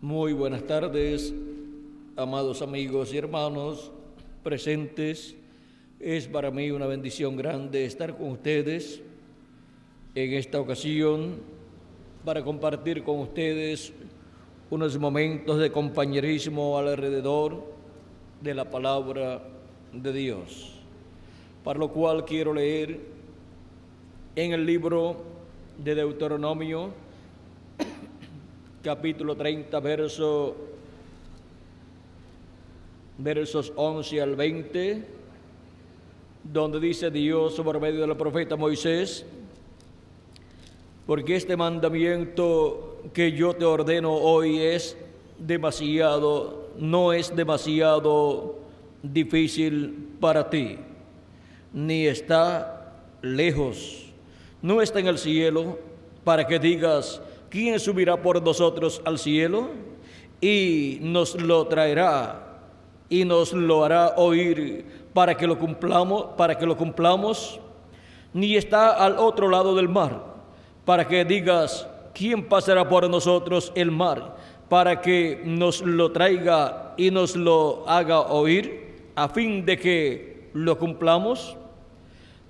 Muy buenas tardes, amados amigos y hermanos presentes. Es para mí una bendición grande estar con ustedes en esta ocasión para compartir con ustedes unos momentos de compañerismo alrededor de la palabra de Dios, para lo cual quiero leer en el libro de Deuteronomio, capítulo 30, versos 11 al 20, donde dice Dios por medio del profeta Moisés: porque este mandamiento que yo te ordeno hoy no es demasiado difícil para ti, ni está lejos, no está en el cielo, para que digas: ¿quién subirá por nosotros al cielo? Y nos lo traerá y nos lo hará oír para que lo cumplamos. Ni está al otro lado del mar, para que digas: ¿quién pasará por nosotros el mar? Para que nos lo traiga y nos lo haga oír, a fin de que lo cumplamos.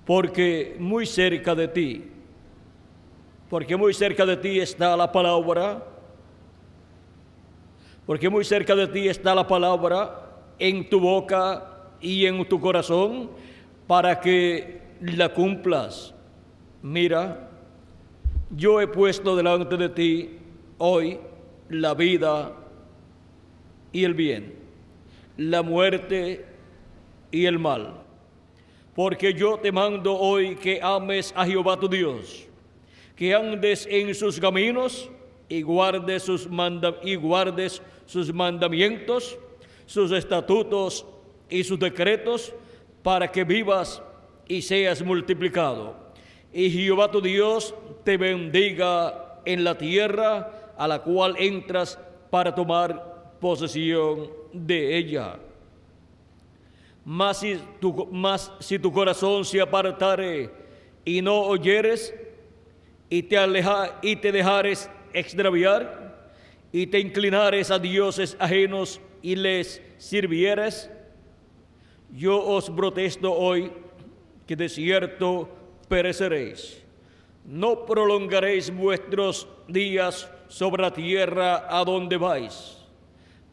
Porque muy cerca de ti está la palabra, en tu boca y en tu corazón, para que la cumplas. Mira, yo he puesto delante de ti hoy la vida y el bien, la muerte y el mal, porque yo te mando hoy que ames a Jehová tu Dios, que andes en sus caminos y guardes sus mandamientos, sus estatutos y sus decretos, para que vivas y seas multiplicado. Y Jehová tu Dios te bendiga en la tierra a la cual entras para tomar posesión de ella. Mas si tu corazón se apartare y no oyeres, y te dejares extraviar, y te inclinares a dioses ajenos y les sirvieres, yo os protesto hoy que de cierto pereceréis. No prolongaréis vuestros días sobre la tierra a donde vais,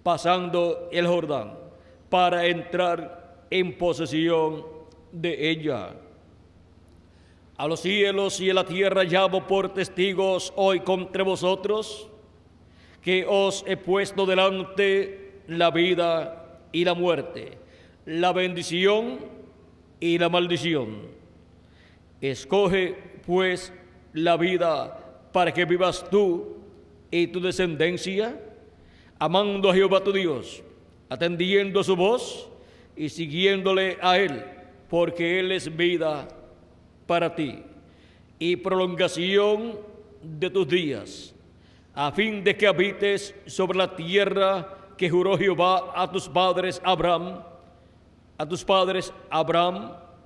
pasando el Jordán, para entrar en posesión de ella. A los cielos y a la tierra llamo por testigos hoy contra vosotros, que os he puesto delante la vida y la muerte, la bendición y la maldición. Escoge, pues, la vida para que vivas tú y tu descendencia, amando a Jehová tu Dios, atendiendo su voz y siguiéndole a Él, porque Él es vida para ti y prolongación de tus días, a fin de que habites sobre la tierra que juró Jehová a tus padres Abraham,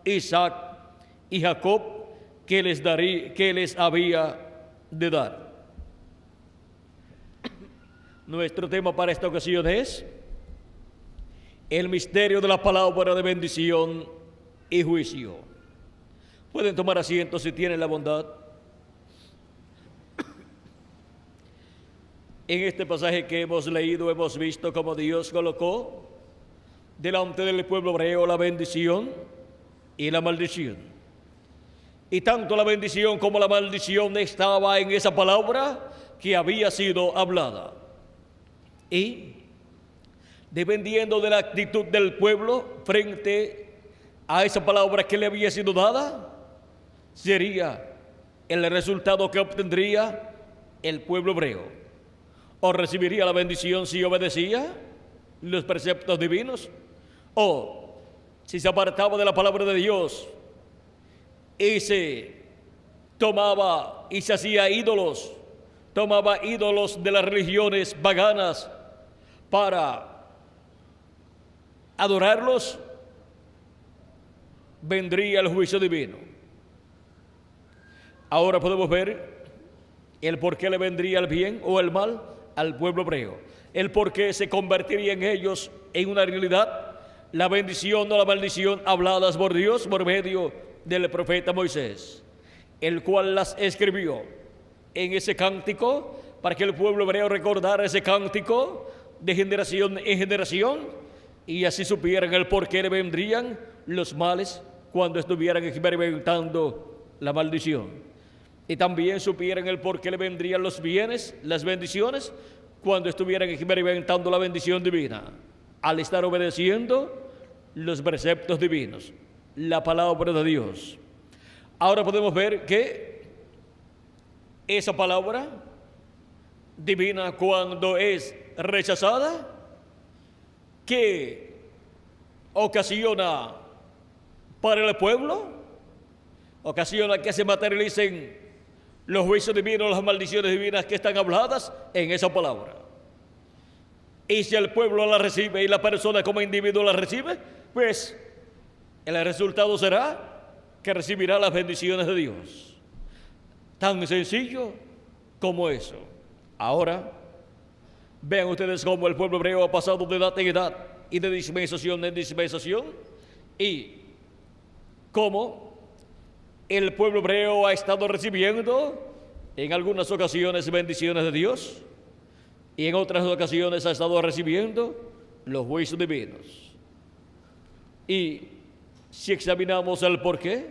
Isaac y Jacob, que les había de dar. Nuestro tema para esta ocasión es el misterio de la palabra de bendición y juicio. Pueden tomar asiento si tienen la bondad. En este pasaje que hemos leído hemos visto cómo Dios colocó delante del pueblo hebreo la bendición y la maldición. Y tanto la bendición como la maldición estaba en esa palabra que había sido hablada. Y dependiendo de la actitud del pueblo frente a esa palabra que le había sido dada, sería el resultado que obtendría el pueblo hebreo. O recibiría la bendición si obedecía los preceptos divinos, o si se apartaba de la palabra de Dios y se tomaba y se hacía ídolos, tomaba ídolos de las religiones paganas para adorarlos, vendría el juicio divino. Ahora podemos ver el por qué le vendría el bien o el mal al pueblo hebreo, el por qué se convertiría en ellos en una realidad la bendición o la maldición habladas por Dios por medio del profeta Moisés, el cual las escribió en ese cántico para que el pueblo hebreo recordara ese cántico de generación en generación y así supieran el por qué le vendrían los males cuando estuvieran experimentando la maldición. Y también supieran el por qué le vendrían los bienes, las bendiciones, cuando estuvieran experimentando la bendición divina, al estar obedeciendo los preceptos divinos, la palabra de Dios. Ahora podemos ver que esa palabra divina, cuando es rechazada, ¿qué ocasiona para el pueblo? Ocasiona que se materialicen los juicios divinos, las maldiciones divinas que están habladas en esa palabra. Y si el pueblo la recibe y la persona como individuo la recibe, pues el resultado será que recibirá las bendiciones de Dios. Tan sencillo como eso. Ahora, vean ustedes cómo el pueblo hebreo ha pasado de edad en edad y de dispensación en dispensación, y cómo el pueblo hebreo ha estado recibiendo en algunas ocasiones bendiciones de Dios y en otras ocasiones ha estado recibiendo los juicios divinos. Y si examinamos el porqué,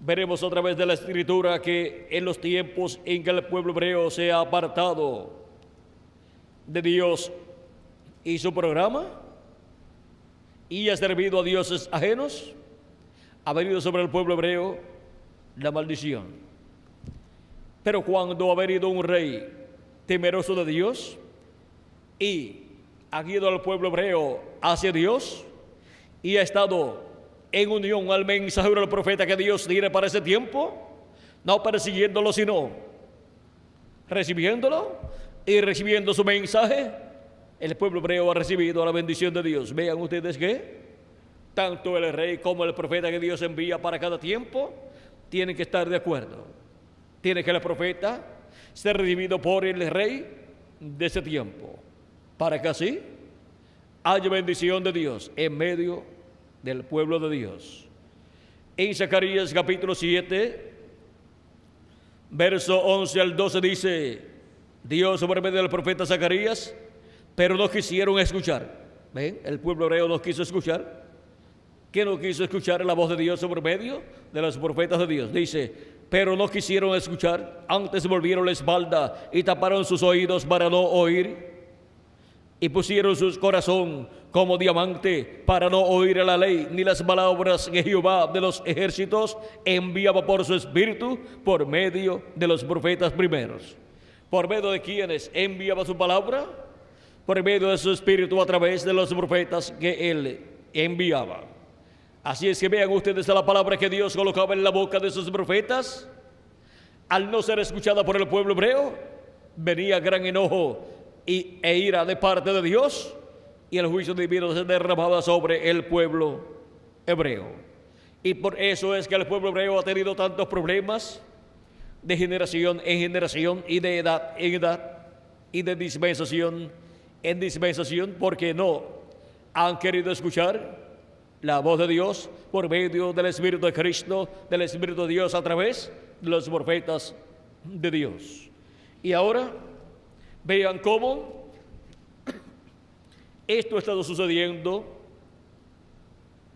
veremos a través de la Escritura que en los tiempos en que el pueblo hebreo se ha apartado de Dios y su programa y ha servido a dioses ajenos, ha venido sobre el pueblo hebreo la maldición. Pero cuando ha venido un rey temeroso de Dios y ha guiado al pueblo hebreo hacia Dios y ha estado en unión al mensajero, al profeta que Dios tiene para ese tiempo, no persiguiéndolo, sino recibiéndolo y recibiendo su mensaje, el pueblo hebreo ha recibido la bendición de Dios. Vean ustedes que tanto el rey como el profeta que Dios envía para cada tiempo tienen que estar de acuerdo. Tiene que el profeta ser recibido por el rey de ese tiempo, para que así haya bendición de Dios en medio del pueblo de Dios. En Zacarías capítulo 7, verso 11 al 12 dice Dios por medio del profeta Zacarías, pero no quisieron escuchar. ¿Ven? El pueblo hebreo no quiso escuchar. ¿Qué no quiso escuchar la voz de Dios por medio de los profetas de Dios? Dice, pero no quisieron escuchar, antes volvieron la espalda y taparon sus oídos para no oír, y pusieron su corazón como diamante para no oír la ley, ni las palabras que Jehová de los ejércitos enviaba por su espíritu por medio de los profetas primeros. ¿Por medio de quienes enviaba su palabra? Por medio de su espíritu a través de los profetas que él enviaba. Así es que vean ustedes la palabra que Dios colocaba en la boca de sus profetas. Al no ser escuchada por el pueblo hebreo, venía gran enojo e ira de parte de Dios, y el juicio divino se derramaba sobre el pueblo hebreo. Y por eso es que el pueblo hebreo ha tenido tantos problemas de generación en generación y de edad en edad y de dispensación en dispensación, porque no han querido escuchar la voz de Dios por medio del Espíritu de Cristo, del Espíritu de Dios a través de los profetas de Dios. Y ahora vean cómo esto ha estado sucediendo,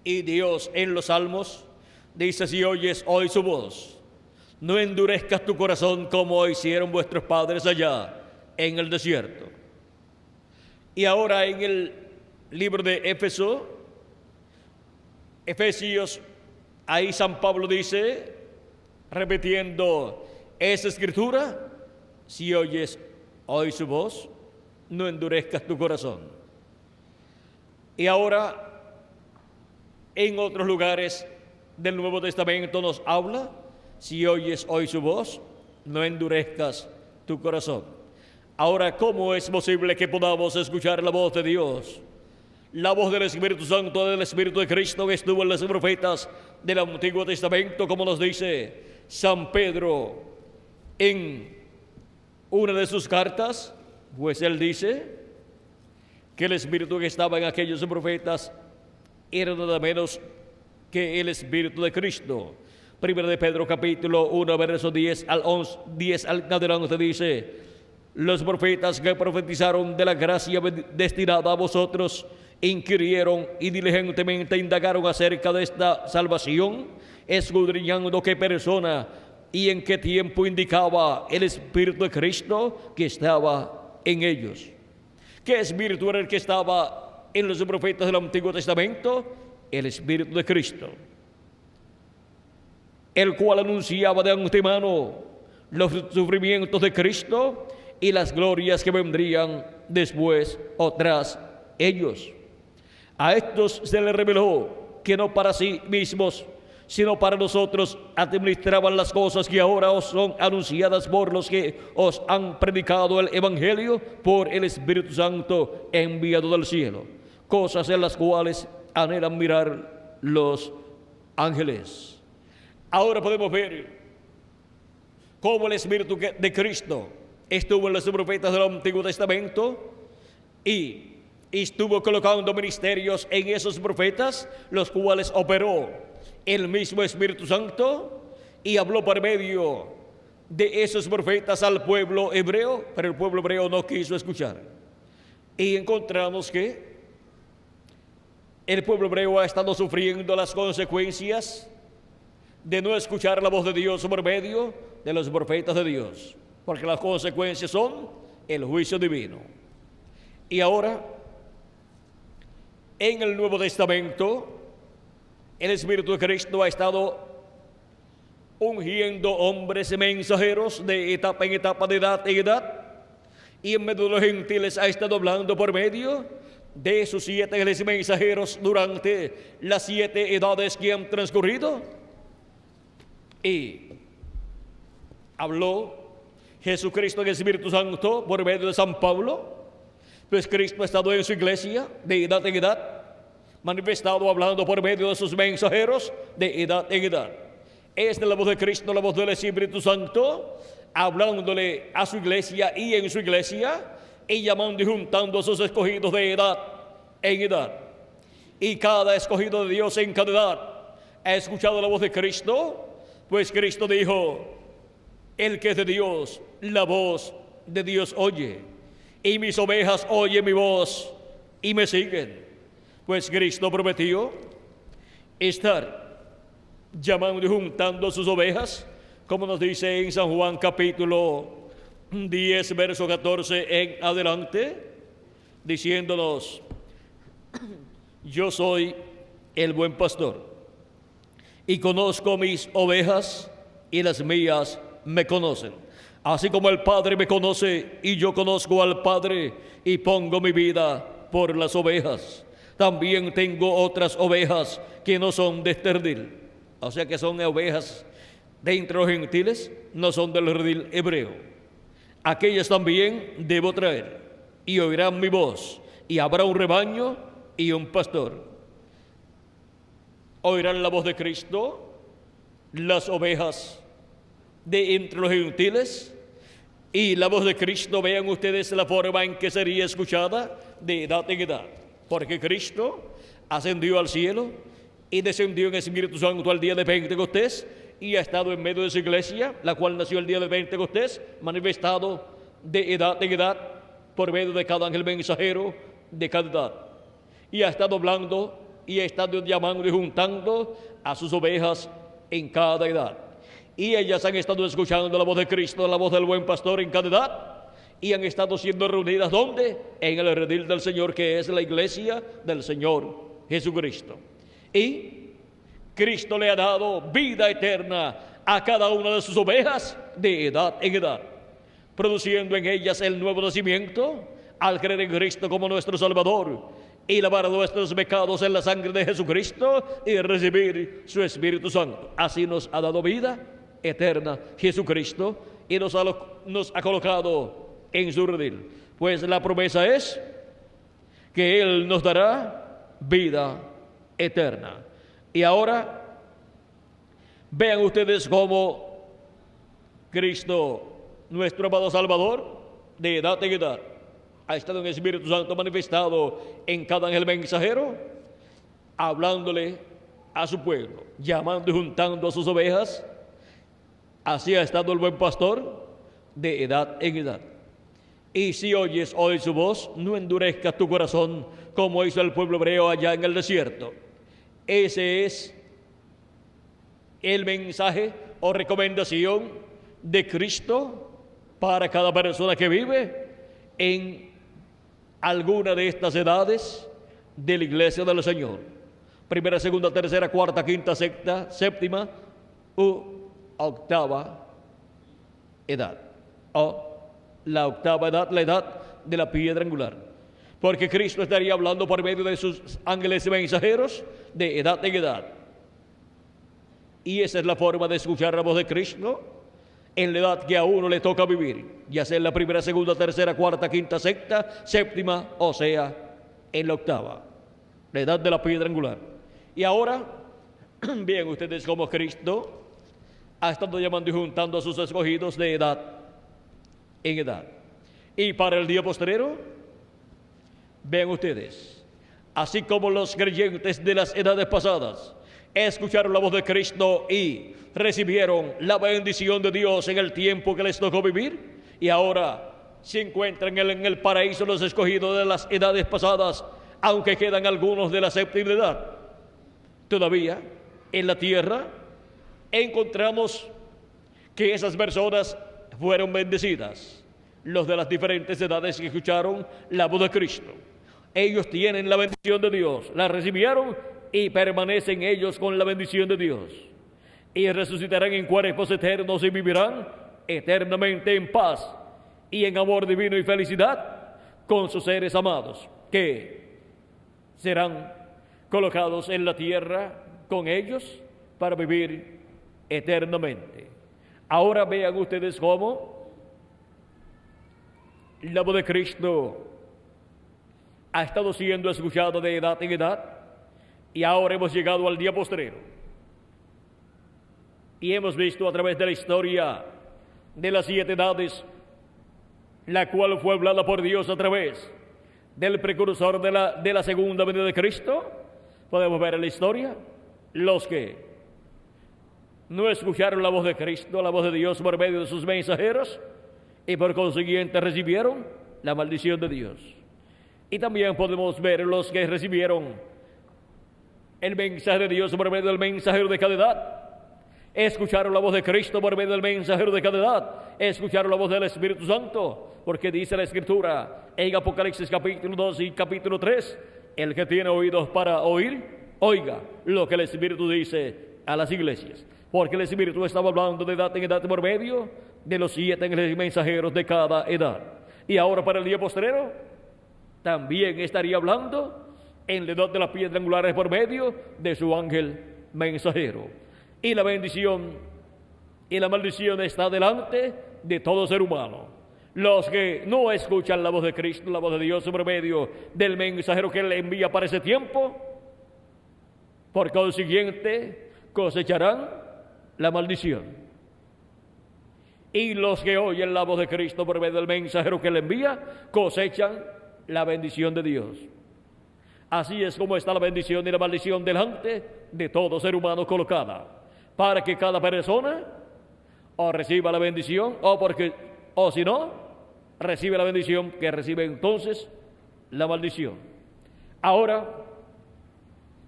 y Dios en los Salmos dice: si oyes hoy su voz, no endurezcas tu corazón como hicieron vuestros padres allá en el desierto. Y ahora en el libro de Efesios, ahí San Pablo dice, repitiendo esa escritura: si oyes hoy su voz, no endurezcas tu corazón. Y ahora en otros lugares del Nuevo Testamento nos habla: si oyes hoy su voz, no endurezcas tu corazón. Ahora, ¿cómo es posible que podamos escuchar la voz de Dios? La voz del Espíritu Santo, del Espíritu de Cristo que estuvo en los profetas del Antiguo Testamento, como nos dice San Pedro en una de sus cartas, Pues él dice que el espíritu que estaba en aquellos profetas era nada menos que el espíritu de Cristo. Primero de Pedro capítulo 1, verso 10 al 11, 10 al adelante dice: los profetas que profetizaron de la gracia destinada a vosotros inquirieron y diligentemente indagaron acerca de esta salvación, escudriñando qué persona y en qué tiempo indicaba el Espíritu de Cristo que estaba en ellos. ¿Qué espíritu era el que estaba en los profetas del Antiguo Testamento? El Espíritu de Cristo, el cual anunciaba de antemano los sufrimientos de Cristo y las glorias que vendrían después o tras ellos. A estos se les reveló que no para sí mismos, sino para nosotros administraban las cosas que ahora os son anunciadas por los que os han predicado el Evangelio por el Espíritu Santo enviado del cielo, cosas en las cuales anhelan mirar los ángeles. Ahora podemos ver cómo el Espíritu de Cristo estuvo en los profetas del Antiguo Testamento y estuvo colocando ministerios en esos profetas, los cuales operó el mismo Espíritu Santo y habló por medio de esos profetas al pueblo hebreo, pero el pueblo hebreo no quiso escuchar. Y encontramos que el pueblo hebreo ha estado sufriendo las consecuencias de no escuchar la voz de Dios por medio de los profetas de Dios, porque las consecuencias son el juicio divino. Y ahora, en el Nuevo Testamento, el Espíritu de Cristo ha estado ungiendo hombres mensajeros de etapa en etapa, de edad en edad, y en medio de los gentiles ha estado hablando por medio de esos 7 mensajeros durante las 7 edades que han transcurrido. Y habló Jesucristo en el Espíritu Santo por medio de San Pablo, pues Cristo ha estado en su iglesia de edad en edad, manifestado hablando por medio de sus mensajeros de edad en edad. Esta es la voz de Cristo, la voz del Espíritu Santo, hablándole a su iglesia y en su iglesia, y llamando y juntando a sus escogidos de edad en edad. Y cada escogido de Dios en cada edad ha escuchado la voz de Cristo, pues Cristo dijo: el que es de Dios, la voz de Dios oye, y mis ovejas oyen mi voz y me siguen. Pues Cristo prometió estar llamando y juntando a sus ovejas, como nos dice en San Juan capítulo 10, verso 14 en adelante, diciéndonos: yo soy el buen pastor, y conozco mis ovejas, y las mías me conocen. Así como el Padre me conoce, y yo conozco al Padre, y pongo mi vida por las ovejas. También tengo otras ovejas que no son de este redil. O sea que son ovejas de entre los gentiles, no son del redil hebreo. Aquellas también debo traer, y oirán mi voz, y habrá un rebaño y un pastor. Oirán la voz de Cristo las ovejas de entre los gentiles, y la voz de Cristo, vean ustedes la forma en que sería escuchada de edad en edad, porque Cristo ascendió al cielo y descendió en Espíritu Santo al día de Pentecostés, y ha estado en medio de su iglesia, la cual nació el día de Pentecostés, manifestado de edad en edad por medio de cada ángel mensajero de cada edad, y ha estado hablando y ha estado llamando y juntando a sus ovejas en cada edad. Y ellas han estado escuchando la voz de Cristo, la voz del buen pastor en cada edad, y han estado siendo reunidas ¿dónde? En el redil del Señor, que es la iglesia del Señor Jesucristo. Y Cristo le ha dado vida eterna a cada una de sus ovejas de edad en edad, produciendo en ellas el nuevo nacimiento al creer en Cristo como nuestro Salvador y lavar nuestros pecados en la sangre de Jesucristo y recibir su Espíritu Santo. Así nos ha dado vida eterna Jesucristo y nos ha colocado en su redil. Pues la promesa es que Él nos dará vida eterna. Y ahora vean ustedes cómo Cristo, nuestro amado Salvador, de edad en edad, ha estado en el Espíritu Santo manifestado en cada ángel mensajero, hablándole a su pueblo, llamando y juntando a sus ovejas. Así ha estado el buen pastor de edad en edad. Y si oyes hoy su voz, no endurezcas tu corazón como hizo el pueblo hebreo allá en el desierto. Ese es el mensaje o recomendación de Cristo para cada persona que vive en alguna de estas edades de la iglesia del Señor. Primera, segunda, tercera, cuarta, quinta, sexta, séptima u octava edad. O la octava edad, la edad de la piedra angular. Porque Cristo estaría hablando por medio de sus ángeles mensajeros de edad en edad. Y esa es la forma de escuchar la voz de Cristo en la edad que a uno le toca vivir, ya sea en la primera, segunda, tercera, cuarta, quinta, sexta, séptima, o sea, en la octava, la edad de la piedra angular. Y ahora, vean ustedes cómo Cristo ha estado llamando y juntando a sus escogidos de edad en edad. Y para el día postrero, vean ustedes, así como los creyentes de las edades pasadas escucharon la voz de Cristo y recibieron la bendición de Dios en el tiempo que les tocó vivir, y ahora se encuentran en el paraíso los escogidos de las edades pasadas, aunque quedan algunos de la séptima edad. Todavía en la tierra encontramos que esas personas fueron bendecidas, los de las diferentes edades que escucharon la voz de Cristo. Ellos tienen la bendición de Dios, la recibieron y permanecen ellos con la bendición de Dios. Y resucitarán en cuerpos eternos y vivirán eternamente en paz y en amor divino y felicidad con sus seres amados, que serán colocados en la tierra con ellos para vivir eternamente. Ahora vean ustedes cómo la voz de Cristo ha estado siendo escuchada de edad en edad, y ahora hemos llegado al día postrero. Y hemos visto a través de la historia de las 7 edades, la cual fue hablada por Dios a través del precursor de la segunda venida de Cristo. Podemos ver en la historia los que no escucharon la voz de Cristo, la voz de Dios por medio de sus mensajeros, y por consiguiente recibieron la maldición de Dios. Y también podemos ver los que recibieron el mensaje de Dios por medio del mensajero de cada edad. Escucharon la voz de Cristo por medio del mensajero de cada edad. Escucharon la voz del Espíritu Santo, porque dice la Escritura en Apocalipsis capítulo 2 y capítulo 3, el que tiene oídos para oír, oiga lo que el Espíritu dice a las iglesias. Porque el Espíritu estaba hablando de edad en edad por medio de los 7 mensajeros de cada edad. Y ahora para el día postrero también estaría hablando en la edad de la piedra angular por medio de su ángel mensajero. Y la bendición y la maldición está delante de todo ser humano. Los que no escuchan la voz de Cristo, la voz de Dios por medio del mensajero que Él envía para ese tiempo, por consiguiente cosecharán la maldición. Y los que oyen la voz de Cristo por medio del mensajero que Él envía, cosechan la bendición de Dios. Así es como está la bendición y la maldición delante de todo ser humano colocada, para que cada persona o reciba la bendición o si no, recibe la bendición, que recibe entonces la maldición. Ahora,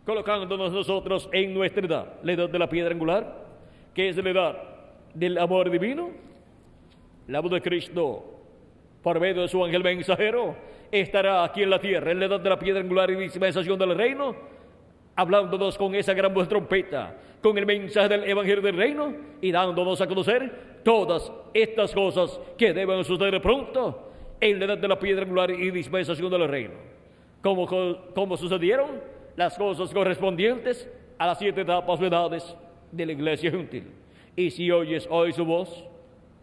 colocándonos nosotros en nuestra edad, la edad de la piedra angular, que es la edad del amor divino, la voz de Cristo por medio de su ángel mensajero estará aquí en la tierra, en la edad de la piedra angular y dispensación del reino, hablándonos con esa gran voz de trompeta, con el mensaje del evangelio del reino, y dándonos a conocer todas estas cosas que deben suceder pronto en la edad de la piedra angular y dispensación del reino. Como sucedieron las cosas correspondientes a las 7 etapas o edades de la iglesia gentil. Y si oyes hoy su voz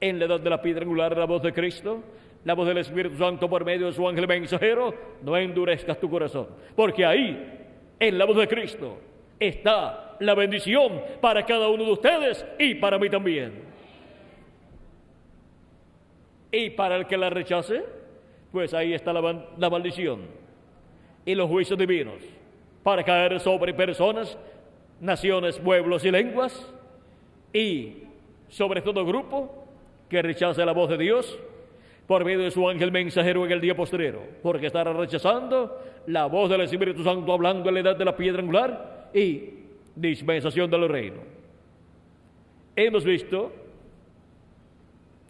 en la edad de la piedra angular, la voz de Cristo, la voz del Espíritu Santo por medio de su ángel mensajero, no endurezcas tu corazón, porque ahí, en la voz de Cristo, está la bendición para cada uno de ustedes y para mí también. Y para el que la rechace, pues ahí está la maldición y los juicios divinos para caer sobre personas, naciones, pueblos y lenguas, y sobre todo grupo que rechace la voz de Dios por medio de su ángel mensajero en el día postrero, porque estará rechazando la voz del Espíritu Santo hablando en la edad de la piedra angular y dispensación del reino. Hemos visto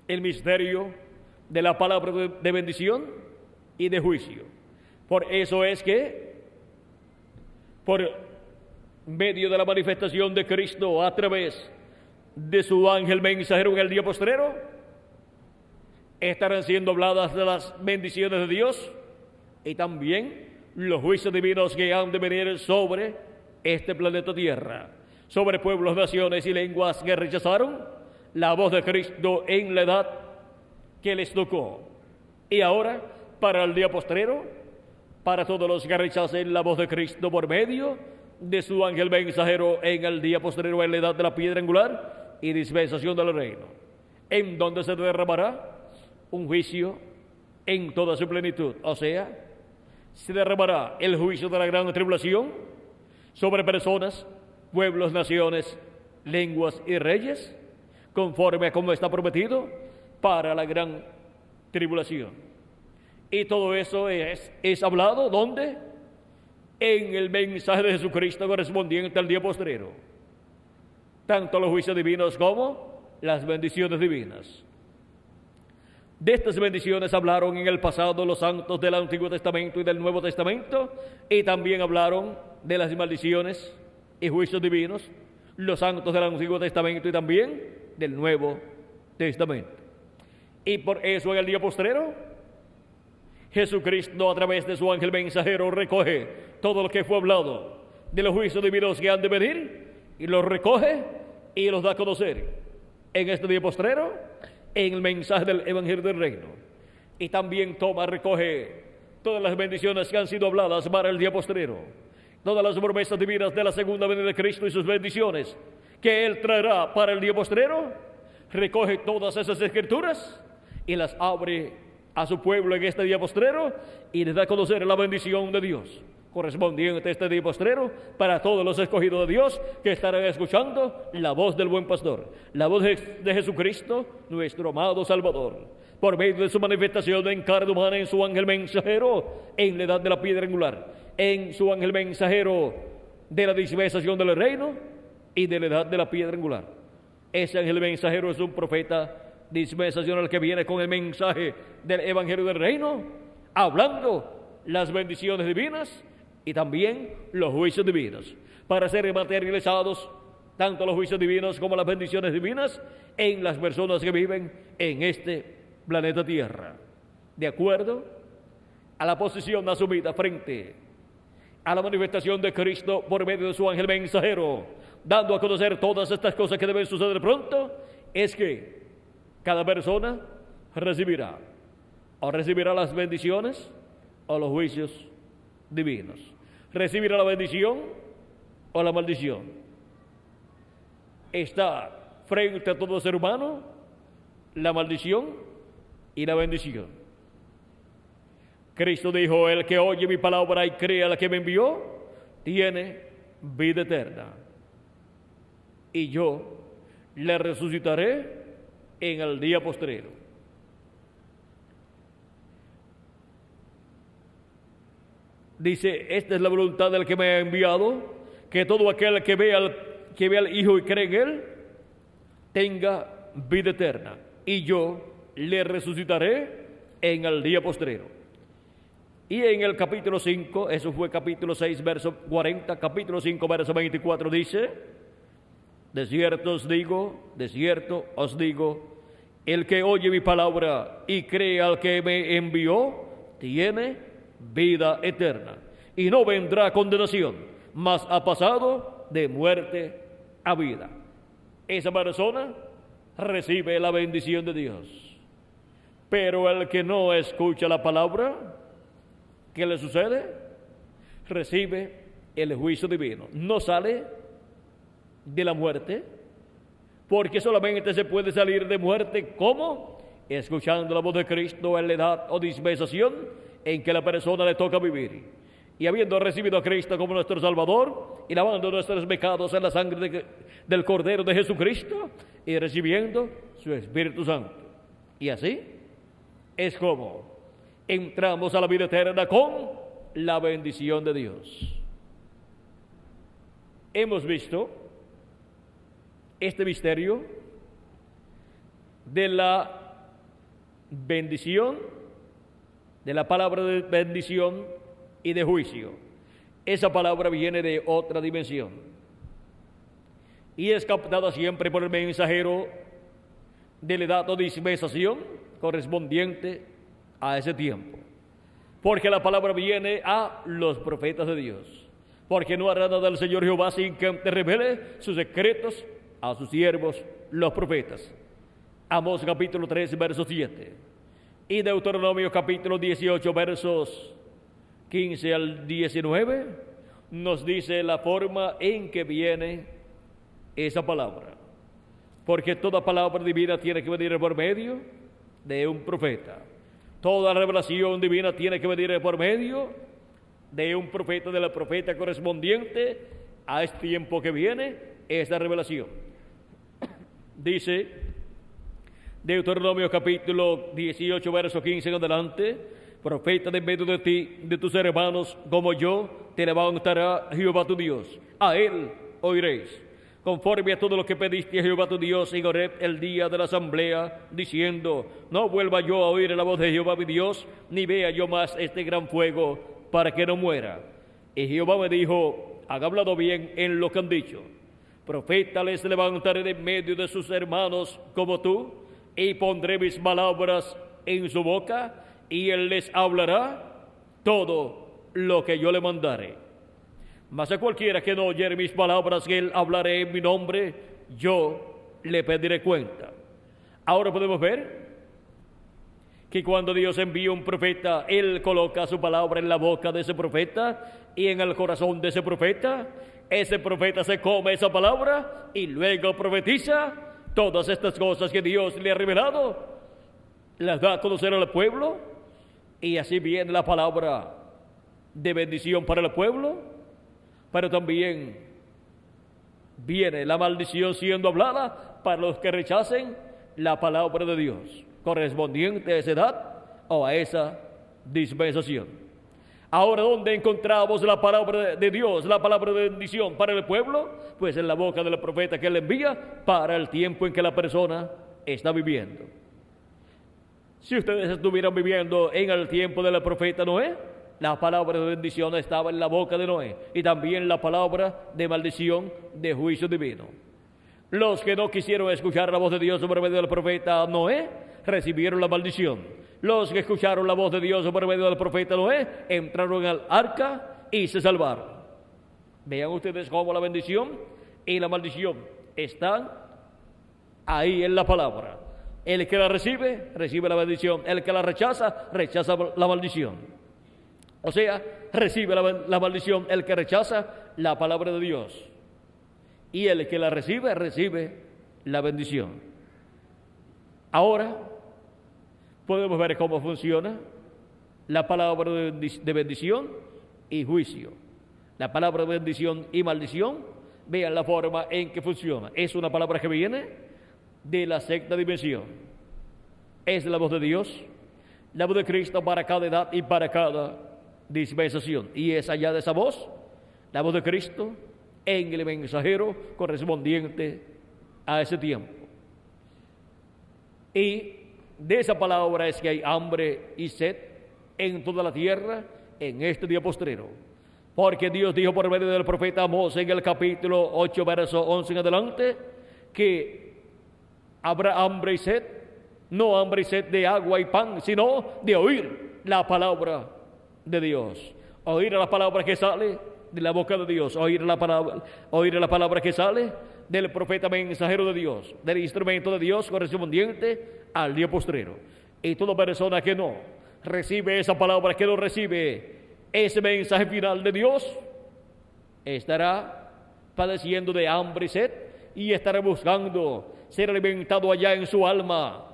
el misterio de la palabra de bendición y de juicio. Por eso es que, por medio de la manifestación de Cristo a través de su ángel mensajero en el día postrero, estarán siendo habladas de las bendiciones de Dios y también los juicios divinos que han de venir sobre este planeta Tierra, sobre pueblos, naciones y lenguas que rechazaron la voz de Cristo en la edad que les tocó. Y ahora, para el día postrero, para todos los que rechacen la voz de Cristo por medio de su ángel mensajero en el día postrero, en la edad de la piedra angular y dispensación del reino, en donde se derramará un juicio en toda su plenitud. O sea, se derramará el juicio de la gran tribulación sobre personas, pueblos, naciones, lenguas y reyes, conforme a como está prometido para la gran tribulación. Y todo eso es hablado, ¿dónde? En el mensaje de Jesucristo correspondiente al día postrero. Tanto los juicios divinos como las bendiciones divinas. De estas bendiciones hablaron en el pasado los santos del Antiguo Testamento y del Nuevo Testamento, y también hablaron de las maldiciones y juicios divinos los santos del Antiguo Testamento y también del Nuevo Testamento. Y por eso en el día postrero, Jesucristo a través de su ángel mensajero recoge todo lo que fue hablado de los juicios divinos que han de venir, y los recoge y los da a conocer en este día postrero, en el mensaje del Evangelio del Reino. Y también recoge todas las bendiciones que han sido habladas para el día postrero, todas las promesas divinas de la segunda venida de Cristo y sus bendiciones que Él traerá para el día postrero. Recoge todas esas escrituras y las abre a su pueblo en este día postrero y les da a conocer la bendición de Dios correspondiente a este día postrero para todos los escogidos de Dios que estarán escuchando la voz del buen pastor, la voz de Jesucristo, nuestro amado Salvador, por medio de su manifestación en carne humana en su ángel mensajero en la edad de la piedra angular, en su ángel mensajero de la dispensación del reino y de la edad de la piedra angular. Ese ángel mensajero es un profeta dispensacional que viene con el mensaje del Evangelio del Reino, hablando las bendiciones divinas y también los juicios divinos, para ser materializados tanto los juicios divinos como las bendiciones divinas en las personas que viven en este planeta Tierra, de acuerdo a la posición asumida frente a la manifestación de Cristo por medio de su ángel mensajero, dando a conocer todas estas cosas que deben suceder pronto. Es que cada persona recibirá las bendiciones o los juicios divinos, recibirá la bendición o la maldición. Está frente a todo ser humano la maldición y la bendición. Cristo dijo: el que oye mi palabra y cree a la que me envió, tiene vida eterna, y yo le resucitaré en el día postrero. Dice: esta es la voluntad del que me ha enviado, que todo aquel que vea al Hijo y cree en Él, tenga vida eterna, y yo le resucitaré en el día postrero. Y en el capítulo 5, eso fue capítulo 6, verso 40, capítulo 5, verso 24, dice: de cierto os digo, el que oye mi palabra y cree al que me envió, tiene vida eterna, y no vendrá condenación, mas ha pasado de muerte a vida. Esa persona recibe la bendición de Dios. Pero el que no escucha la palabra, ¿qué le sucede? Recibe el juicio divino. No sale de la muerte, porque solamente se puede salir de muerte, ¿cómo? escuchando la voz de Cristo en la edad o dispensación en que la persona le toca vivir. Y habiendo recibido a Cristo como nuestro Salvador y lavando nuestros pecados en la sangre del Cordero de Jesucristo y recibiendo su Espíritu Santo. Y así es como entramos a la vida eterna con la bendición de Dios. Hemos visto este misterio de la bendición, de la palabra de bendición y de juicio. Esa palabra viene de otra dimensión y es captada siempre por el mensajero de la edad o dispensación correspondiente a ese tiempo, porque la palabra viene a los profetas de Dios, porque no hará nada el Señor Jehová sin que te revele sus secretos a sus siervos los profetas. Amós capítulo 3 verso 7 y Deuteronomio capítulo 18 versos 15 al 19 nos dice la forma en que viene esa palabra, porque toda palabra divina tiene que venir por medio de un profeta. Toda revelación divina tiene que venir por medio de un profeta, de la profeta correspondiente a este tiempo que viene, esta revelación. Dice Deuteronomio capítulo 18, verso 15 en adelante: profeta de medio de ti, de tus hermanos, como yo, te levantará Jehová tu Dios. A él oiréis, conforme a todo lo que pediste a Jehová tu Dios en Horeb el día de la asamblea, diciendo: no vuelva yo a oír la voz de Jehová mi Dios, ni vea yo más este gran fuego, para que no muera. Y Jehová me dijo: han hablado bien en lo que han dicho. Profeta les levantaré de medio de sus hermanos como tú, y pondré mis palabras en su boca, y él les hablará todo lo que yo le mandare. Mas a cualquiera que no oyere mis palabras, que él hablaré en mi nombre, yo le pediré cuenta. Ahora podemos ver que cuando Dios envía un profeta, él coloca su palabra en la boca de ese profeta y en el corazón de ese profeta. Ese profeta se come esa palabra y luego profetiza todas estas cosas que Dios le ha revelado, las da a conocer al pueblo, y así viene la palabra de bendición para el pueblo, pero también viene la maldición siendo hablada para los que rechacen la palabra de Dios, correspondiente a esa edad o a esa dispensación. Ahora, ¿dónde encontramos la palabra de Dios, la palabra de bendición para el pueblo? Pues en la boca del profeta que él envía para el tiempo en que la persona está viviendo. Si ustedes estuvieran viviendo en el tiempo del profeta Noé, la palabra de bendición estaba en la boca de Noé, y también la palabra de maldición, de juicio divino. Los que no quisieron escuchar la voz de Dios por medio del profeta Noé, recibieron la maldición. Los que escucharon la voz de Dios por medio del profeta Noé, entraron al arca y se salvaron. Vean ustedes cómo la bendición y la maldición están ahí en la palabra. El que la recibe, recibe la bendición. El que la rechaza, rechaza la maldición. O sea, recibe la maldición el que rechaza la palabra de Dios. Y el que la recibe, recibe la bendición. Ahora podemos ver cómo funciona la palabra de bendición y juicio. La palabra de bendición y maldición, vean la forma en que funciona. Es una palabra que viene de la sexta dimensión. Es la voz de Dios, la voz de Cristo para cada edad y para cada dispensación. Y es allá de esa voz, la voz de Cristo en el mensajero correspondiente a ese tiempo. Y de esa palabra es que hay hambre y sed en toda la tierra en este día postrero. Porque Dios dijo por medio del profeta Amós en el capítulo 8, verso 11 en adelante, que habrá hambre y sed, no hambre y sed de agua y pan, sino de oír la palabra de Dios. Oír la palabra que sale de la boca de Dios, oír la palabra que sale del profeta mensajero de Dios, del instrumento de Dios correspondiente al día postrero. Y toda persona que no recibe esa palabra, que no recibe ese mensaje final de Dios, estará padeciendo de hambre y sed, y estará buscando ser alimentado allá en su alma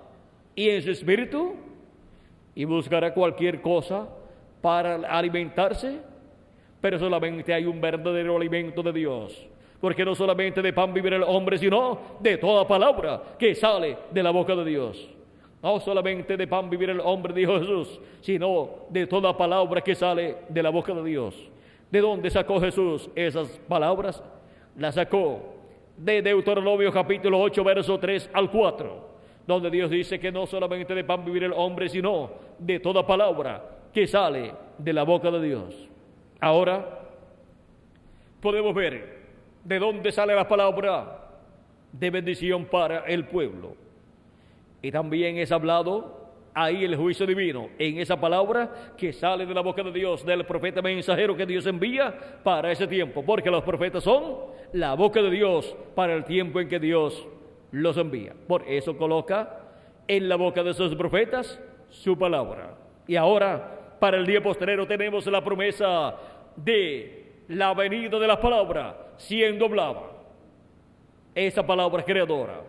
y en su espíritu, y buscará cualquier cosa para alimentarse, pero solamente hay un verdadero alimento de Dios, porque no solamente de pan vivirá el hombre, sino de toda palabra que sale de la boca de Dios. No solamente de pan vivirá el hombre, dijo Jesús, sino de toda palabra que sale de la boca de Dios. ¿De dónde sacó Jesús esas palabras? Las sacó de Deuteronomio capítulo 8, verso 3 al 4, donde Dios dice que no solamente de pan vivirá el hombre, sino de toda palabra que sale de la boca de Dios. Ahora podemos ver de dónde sale la palabra de bendición para el pueblo. Y también es hablado ahí el juicio divino, en esa palabra que sale de la boca de Dios, del profeta mensajero que Dios envía para ese tiempo, porque los profetas son la boca de Dios para el tiempo en que Dios los envía. Por eso coloca en la boca de esos profetas su palabra. Y ahora, para el día postrero, tenemos la promesa de la venida de la palabra siendo hablada. Esa palabra creadora.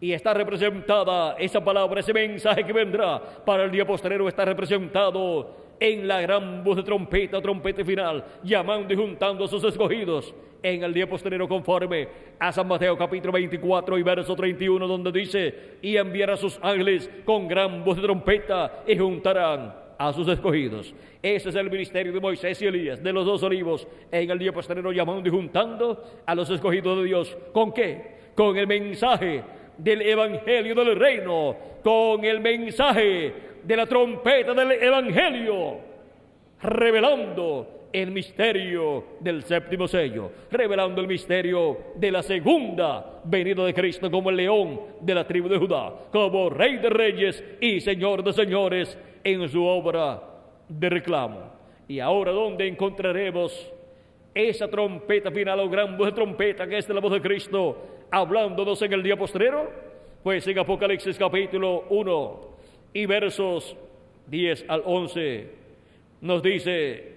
Y está representada, esa palabra, ese mensaje que vendrá para el día postrero, está representado en la gran voz de trompeta, trompeta final, llamando y juntando a sus escogidos en el día postrero, conforme a San Mateo capítulo 24 y verso 31, donde dice: y enviará a sus ángeles con gran voz de trompeta y juntarán a sus escogidos. Ese es el ministerio de Moisés y Elías, de los dos olivos, en el día postrero, llamando y juntando a los escogidos de Dios. ¿Con qué? Con el mensaje del evangelio del reino, con el mensaje de la trompeta del evangelio, revelando el misterio del séptimo sello, revelando el misterio de la segunda venida de Cristo como el león de la tribu de Judá, como Rey de reyes y Señor de señores en su obra de reclamo. Y ahora, ¿dónde encontraremos esa trompeta final o gran voz de trompeta que es la voz de Cristo hablándonos en el día postrero? Pues en Apocalipsis capítulo 1 y versos 10 al 11 nos dice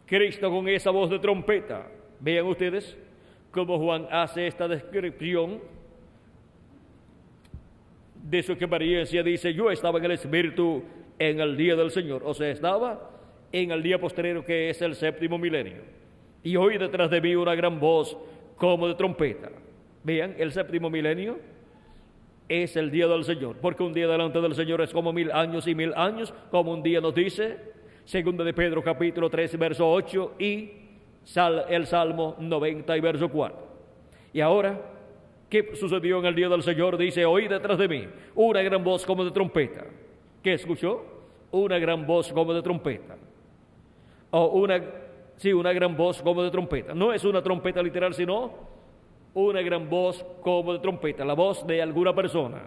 Cristo con esa voz de trompeta. Vean ustedes cómo Juan hace esta descripción de su experiencia. Dice: yo estaba en el Espíritu en el día del Señor, o sea, estaba en el día postrero, que es el séptimo milenio, y oí detrás de mí una gran voz como de trompeta. Vean, el séptimo milenio es el día del Señor, porque un día delante del Señor es como 1000 años, y 1000 años como un día, nos dice segunda de Pedro capítulo 3 verso 8 y el Salmo 90 y verso 4. Y ahora, ¿qué sucedió en el día del Señor? Dice: oí detrás de mí una gran voz como de trompeta. ¿Qué escuchó? Una gran voz como de trompeta. Una gran voz como de trompeta. No es una trompeta literal, sino una gran voz como de trompeta, la voz de alguna persona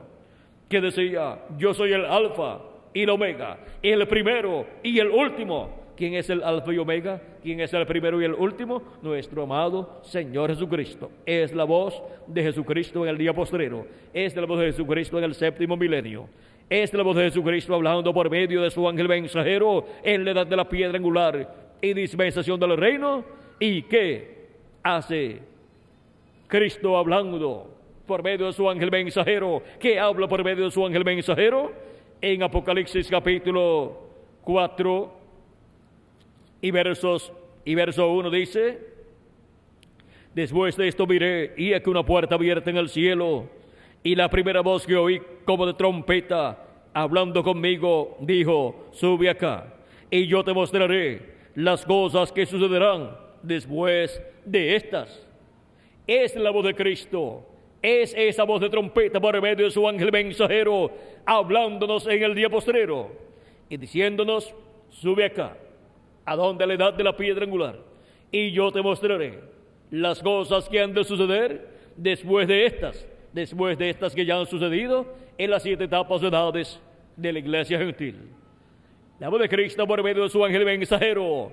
que decía: yo soy el alfa y el omega, el primero y el último. ¿Quién es el alfa y omega? ¿Quién es el primero y el último? Nuestro amado Señor Jesucristo. Es la voz de Jesucristo en el día postrero, es la voz de Jesucristo en el séptimo milenio, es la voz de Jesucristo hablando por medio de su ángel mensajero en la edad de la piedra angular y dispensación del reino. ¿Y qué hace Cristo hablando por medio de su ángel mensajero? ¿Qué habla por medio de su ángel mensajero? En Apocalipsis capítulo 4 y verso 1 dice: después de esto miré, y aquí una puerta abierta en el cielo, y la primera voz que oí como de trompeta hablando conmigo dijo: sube acá, y yo te mostraré las cosas que sucederán después de estas. Es la voz de Cristo, es esa voz de trompeta por medio de su ángel mensajero hablándonos en el día postrero y diciéndonos: sube acá, a donde la edad de la piedra angular, y yo te mostraré las cosas que han de suceder después de estas que ya han sucedido en las 7 etapas o edades de la iglesia gentil. La voz de Cristo por medio de su ángel mensajero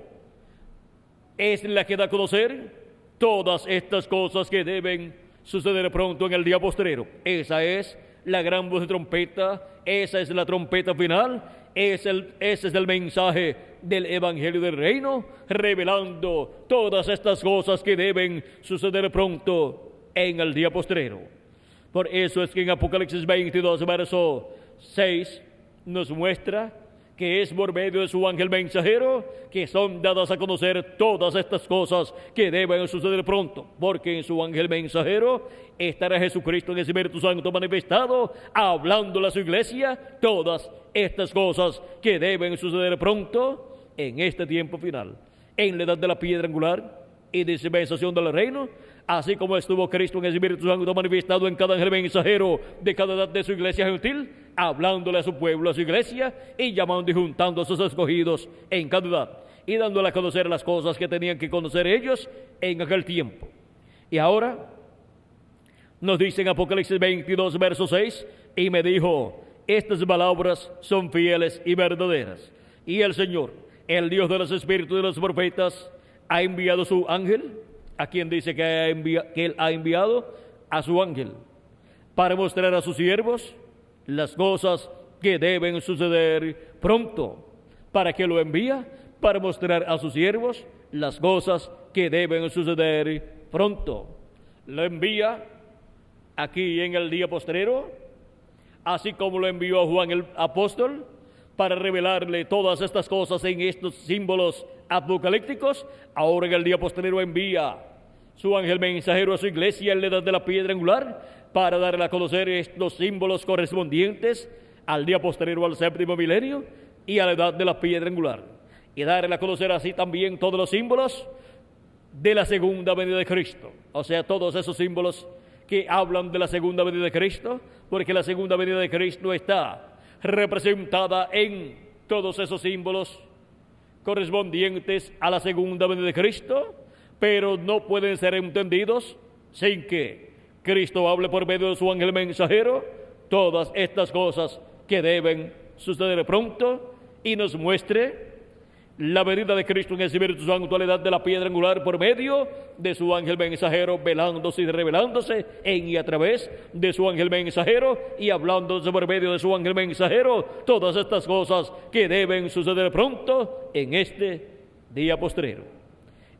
es la que da a conocer todas estas cosas que deben suceder pronto en el día postrero. Esa es la gran voz de trompeta, esa es la trompeta final, ese es el mensaje del evangelio del reino, revelando todas estas cosas que deben suceder pronto en el día postrero. Por eso es que en Apocalipsis 22, verso 6, nos muestra que es por medio de su ángel mensajero que son dadas a conocer todas estas cosas que deben suceder pronto, porque en su ángel mensajero estará Jesucristo en el Espíritu Santo manifestado, hablándole a su iglesia todas estas cosas que deben suceder pronto en este tiempo final, en la edad de la piedra angular y dispensación del reino, así como estuvo Cristo en el Espíritu Santo manifestado en cada ángel mensajero de cada edad de su iglesia gentil, hablándole a su pueblo, a su iglesia, y llamando y juntando a sus escogidos en cada edad, y dándole a conocer las cosas que tenían que conocer ellos en aquel tiempo. Y ahora nos dice en Apocalipsis 22, verso 6, y me dijo, estas palabras son fieles y verdaderas, y el Señor, el Dios de los espíritus de los profetas, ha enviado su ángel. ¿A quien dice que Él ha enviado? A su ángel, para mostrar a sus siervos las cosas que deben suceder pronto. ¿Para qué lo envía? Para mostrar a sus siervos las cosas que deben suceder pronto. Lo envía aquí en el día postrero, así como lo envió a Juan el apóstol, para revelarle todas estas cosas en estos símbolos apocalípticos. Ahora en el día posterior envía su ángel mensajero a su iglesia en la edad de la piedra angular, para darle a conocer estos símbolos correspondientes al día posterior al séptimo milenio y a la edad de la piedra angular, y darle a conocer así también todos los símbolos de la segunda venida de Cristo, o sea, todos esos símbolos que hablan de la segunda venida de Cristo, porque la segunda venida de Cristo está representada en todos esos símbolos correspondientes a la segunda venida de Cristo, pero no pueden ser entendidos sin que Cristo hable por medio de su ángel mensajero todas estas cosas que deben suceder pronto, y nos muestre la venida de Cristo en el Espíritu Santo a la edad de la piedra angular por medio de su ángel mensajero, velándose y revelándose en y a través de su ángel mensajero, y hablándose por medio de su ángel mensajero todas estas cosas que deben suceder pronto en este día postrero.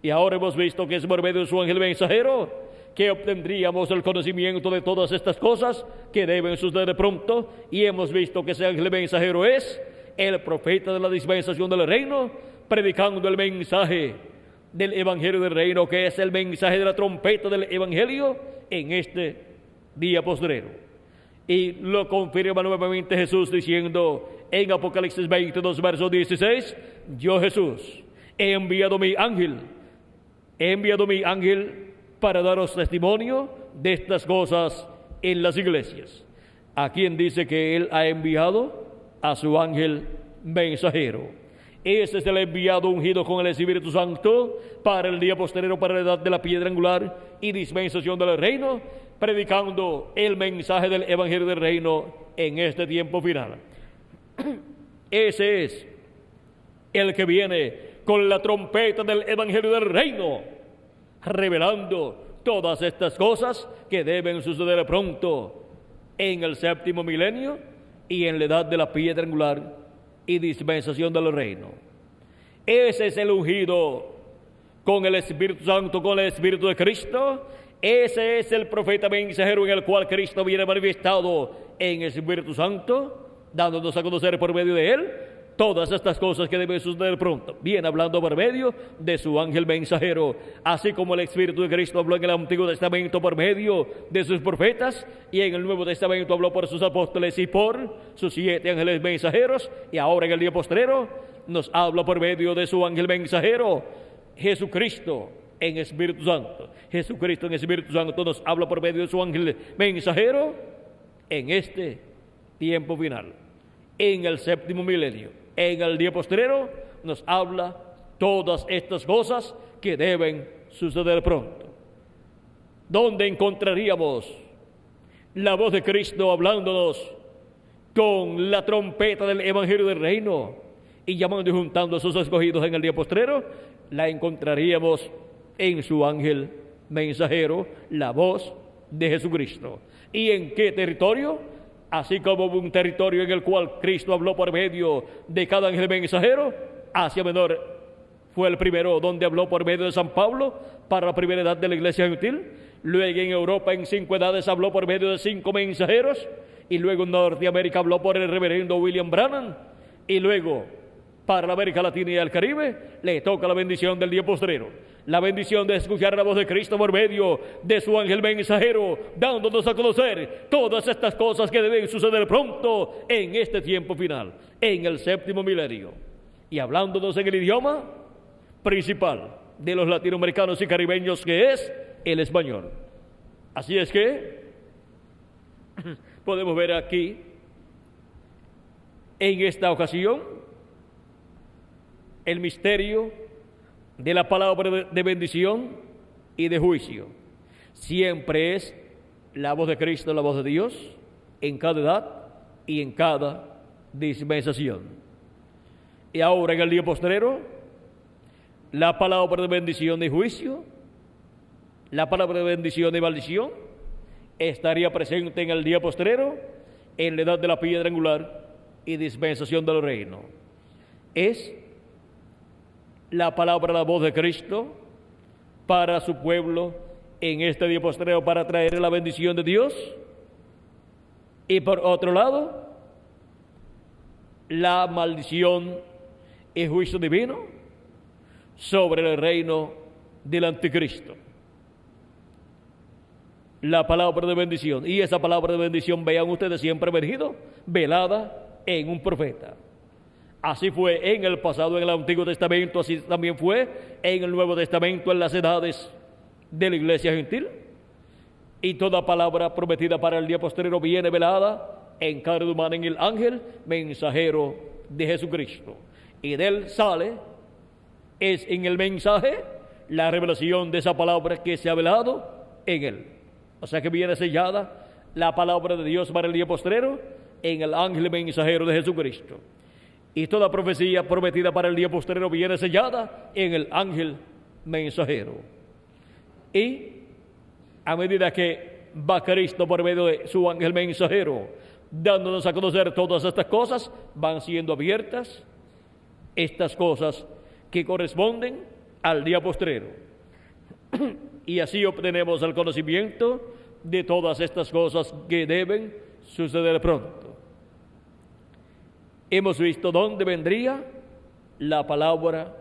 Y ahora hemos visto que es por medio de su ángel mensajero que obtendríamos el conocimiento de todas estas cosas que deben suceder pronto, y hemos visto que ese ángel mensajero es el profeta de la dispensación del reino, predicando el mensaje del evangelio del reino, que es el mensaje de la trompeta del evangelio en este día postrero. Y lo confirma nuevamente Jesús diciendo en Apocalipsis 22, verso 16, yo Jesús he enviado mi ángel para daros testimonio de estas cosas en las iglesias. ¿A quién dice que Él ha enviado? A su ángel mensajero. Ese es el enviado ungido con el Espíritu Santo para el día posterior, para la edad de la piedra angular y dispensación del reino, predicando el mensaje del evangelio del reino en este tiempo final. Ese es el que viene con la trompeta del evangelio del reino, revelando todas estas cosas que deben suceder pronto en el séptimo milenio y en la edad de la piedra angular y dispensación del reino. Ese es el ungido con el Espíritu Santo, con el Espíritu de Cristo. Ese es el profeta mensajero en el cual Cristo viene manifestado en el Espíritu Santo, dándonos a conocer por medio de Él todas estas cosas que deben suceder pronto. Viene hablando por medio de su ángel mensajero, así como el Espíritu de Cristo habló en el Antiguo Testamento por medio de sus profetas, y en el Nuevo Testamento habló por sus apóstoles y por sus 7 ángeles mensajeros, y ahora en el día postrero nos habla por medio de su ángel mensajero, Jesucristo en Espíritu Santo. Jesucristo en Espíritu Santo nos habla por medio de su ángel mensajero en este tiempo final, en el séptimo milenio. En el día postrero nos habla todas estas cosas que deben suceder pronto. ¿Dónde encontraríamos la voz de Cristo hablándonos con la trompeta del evangelio del reino y llamando y juntando a sus escogidos en el día postrero? La encontraríamos en su ángel mensajero, la voz de Jesucristo. ¿Y en qué territorio? Así como un territorio en el cual Cristo habló por medio de cada ángel mensajero, Asia Menor fue el primero donde habló por medio de San Pablo para la primera edad de la iglesia gentil. Luego en Europa en 5 edades habló por medio de 5 mensajeros. Y luego en Norteamérica habló por el reverendo William Branham. Y luego para la América Latina y el Caribe le toca la bendición del día postrero. La bendición de escuchar la voz de Cristo por medio de su ángel mensajero, dándonos a conocer todas estas cosas que deben suceder pronto en este tiempo final, en el 7º milenio. Y hablándonos en el idioma principal de los latinoamericanos y caribeños, que es el español. Así es que podemos ver aquí, en esta ocasión, el misterio de la palabra de bendición y de juicio. Siempre es la voz de Cristo, la voz de Dios, en cada edad y en cada dispensación. Y ahora en el día postrero, la palabra de bendición y juicio, la palabra de bendición y maldición, estaría presente en el día postrero, en la edad de la piedra angular y dispensación del reino. Es la palabra, la voz de Cristo para su pueblo en este día postrero, para traer la bendición de Dios. Y por otro lado, la maldición y juicio divino sobre el reino del anticristo. La palabra de bendición, y esa palabra de bendición, vean ustedes, siempre ha venido velada en un profeta. Así fue en el pasado, en el Antiguo Testamento, así también fue en el Nuevo Testamento, en las edades de la iglesia gentil. Y toda palabra prometida para el día postrero viene velada en carne humana en el ángel mensajero de Jesucristo. Y de él sale, es en el mensaje, la revelación de esa palabra que se ha velado en él. O sea que viene sellada la palabra de Dios para el día postrero en el ángel mensajero de Jesucristo. Y toda profecía prometida para el día postrero viene sellada en el ángel mensajero. Y a medida que va Cristo por medio de su ángel mensajero, dándonos a conocer todas estas cosas, van siendo abiertas estas cosas que corresponden al día postrero. Y así obtenemos el conocimiento de todas estas cosas que deben suceder pronto. Hemos visto dónde vendría la palabra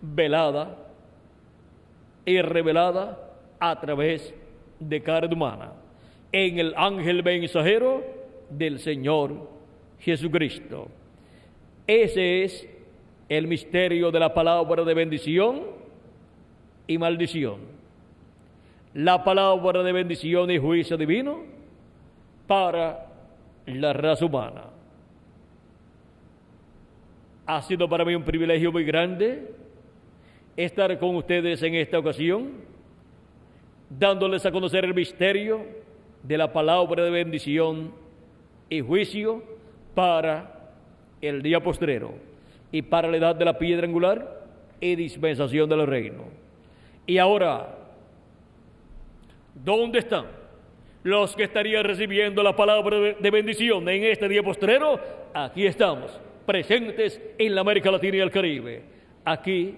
velada y revelada a través de carne humana, en el ángel mensajero del Señor Jesucristo. Ese es el misterio de la palabra de bendición y maldición. La palabra de bendición y juicio divino para la raza humana. Ha sido para mí un privilegio muy grande estar con ustedes en esta ocasión, dándoles a conocer el misterio de la palabra de bendición y juicio para el día postrero y para la edad de la piedra angular y dispensación del reino. Y ahora, ¿dónde están los que estarían recibiendo la palabra de bendición en este día postrero? Aquí estamos, presentes en la América Latina y el Caribe. Aquí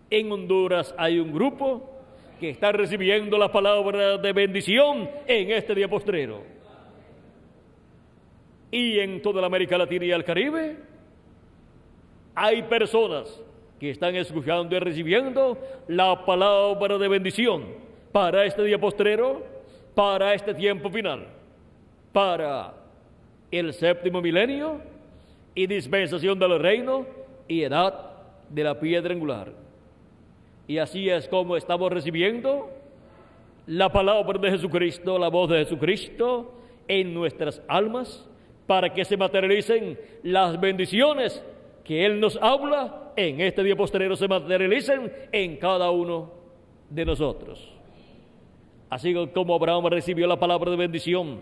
en Honduras hay un grupo que está recibiendo la palabra de bendición en este día postrero. Y en toda la América Latina y el Caribe hay personas que están escuchando y recibiendo la palabra de bendición para este día postrero, para este tiempo final, para el 7º milenio y dispensación del reino y edad de la piedra angular. Y así es como estamos recibiendo la palabra de Jesucristo, la voz de Jesucristo en nuestras almas, para que se materialicen las bendiciones que Él nos habla en este día postrero, se materialicen en cada uno de nosotros. Así como Abraham recibió la palabra de bendición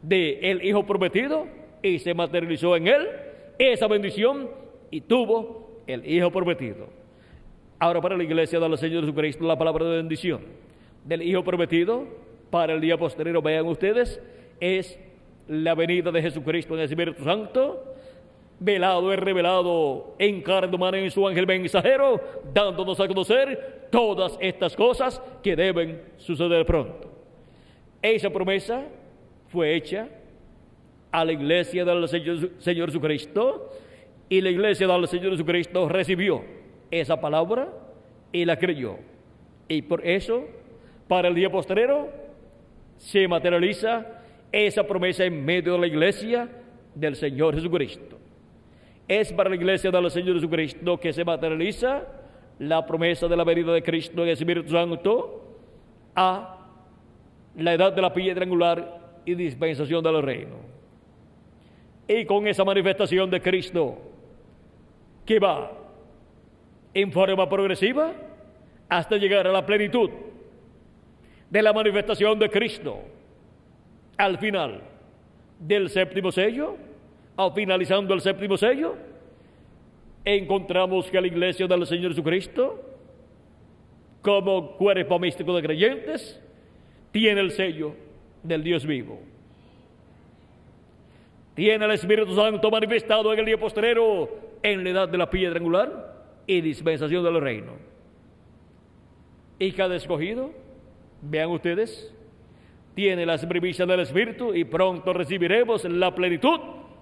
del Hijo prometido y se materializó en él esa bendición y tuvo el Hijo prometido. Ahora para la iglesia del Señor Jesucristo, la palabra de bendición del Hijo prometido para el día postrero, vean ustedes, es la venida de Jesucristo en el Espíritu Santo, velado y revelado en carne humana en su ángel mensajero, dándonos a conocer todas estas cosas que deben suceder pronto. Esa promesa fue hecha a la iglesia del Señor Jesucristo, y la iglesia del Señor Jesucristo recibió esa palabra y la creyó. Y por eso, para el día postrero, se materializa esa promesa en medio de la iglesia del Señor Jesucristo. Es para la iglesia del Señor Jesucristo que se materializa la promesa de la venida de Cristo en el Espíritu Santo a la edad de la piedra angular y dispensación del reino. Y con esa manifestación de Cristo, que va en forma progresiva hasta llegar a la plenitud de la manifestación de Cristo al final del séptimo sello, o finalizando el séptimo sello, encontramos que la iglesia del Señor Jesucristo, como cuerpo místico de creyentes, tiene el sello del Dios vivo. Tiene el Espíritu Santo manifestado en el día postrero, en la edad de la piedra angular y dispensación del reino. Y cada escogido, vean ustedes, tiene las primicias del Espíritu, y pronto recibiremos la plenitud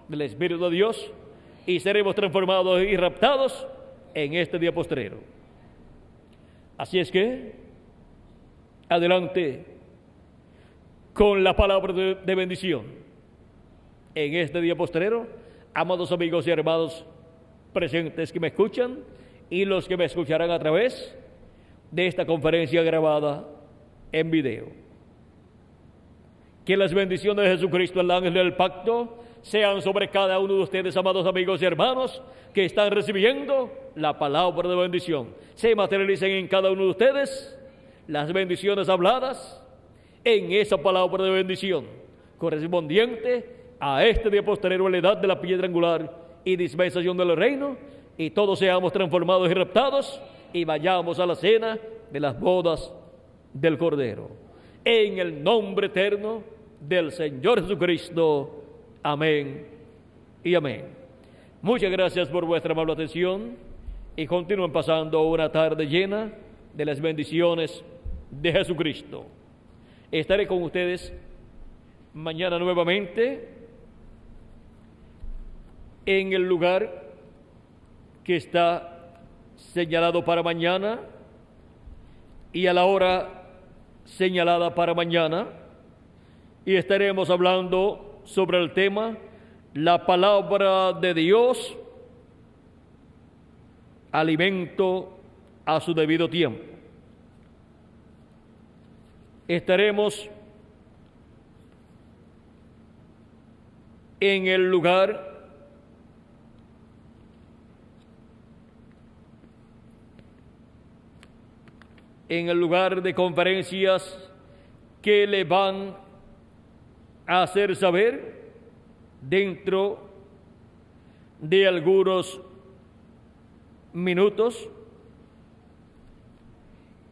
del Espíritu de Dios y seremos transformados y raptados en este día postrero. Así es que, adelante con la palabra de bendición en este día postrero, amados amigos y hermanos presentes que me escuchan y los que me escucharán a través de esta conferencia grabada en video. Que las bendiciones de Jesucristo, el ángel del pacto, sean sobre cada uno de ustedes, amados amigos y hermanos, que están recibiendo la palabra de bendición. Se materialicen en cada uno de ustedes las bendiciones habladas en esa palabra de bendición, correspondiente a este día posterior, la edad de la piedra angular y dispensación del reino, y todos seamos transformados y raptados y vayamos a la cena de las bodas del Cordero. En el nombre eterno del Señor Jesucristo. Amén y amén. Muchas gracias por vuestra amable atención y continúen pasando una tarde llena de las bendiciones de Jesucristo. Estaré con ustedes mañana nuevamente en el lugar que está señalado para mañana y a la hora señalada para mañana, y estaremos hablando sobre el tema la palabra de Dios, alimento a su debido tiempo. Estaremos en el lugar de conferencias que le van a hacer saber dentro de algunos minutos.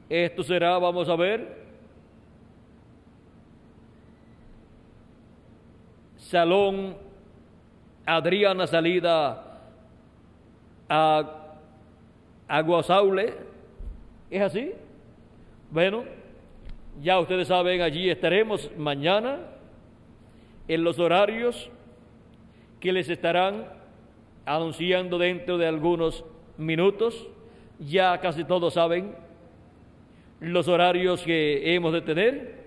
Esto será, vamos a ver, Salón Adriana, salida a Guasaule. ¿Es así? Bueno, ya ustedes saben, allí estaremos mañana en los horarios que les estarán anunciando dentro de algunos minutos. Ya casi todos saben los horarios que hemos de tener.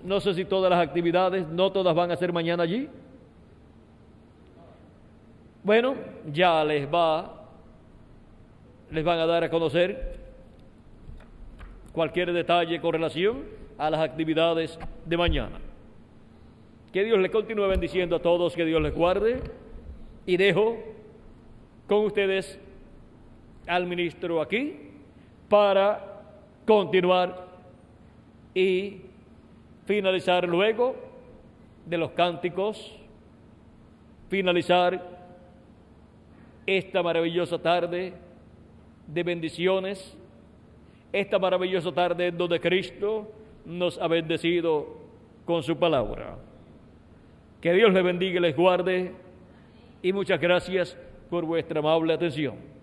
No sé si todas las actividades, no todas van a ser mañana allí. Bueno, ya les van a dar a conocer cualquier detalle con relación a las actividades de mañana. Que Dios les continúe bendiciendo a todos, que Dios les guarde, y dejo con ustedes al ministro aquí para continuar y finalizar luego de los cánticos, finalizar esta maravillosa tarde de bendiciones, esta maravillosa tarde donde Cristo nos ha bendecido con su palabra. Que Dios les bendiga y les guarde, y muchas gracias por vuestra amable atención.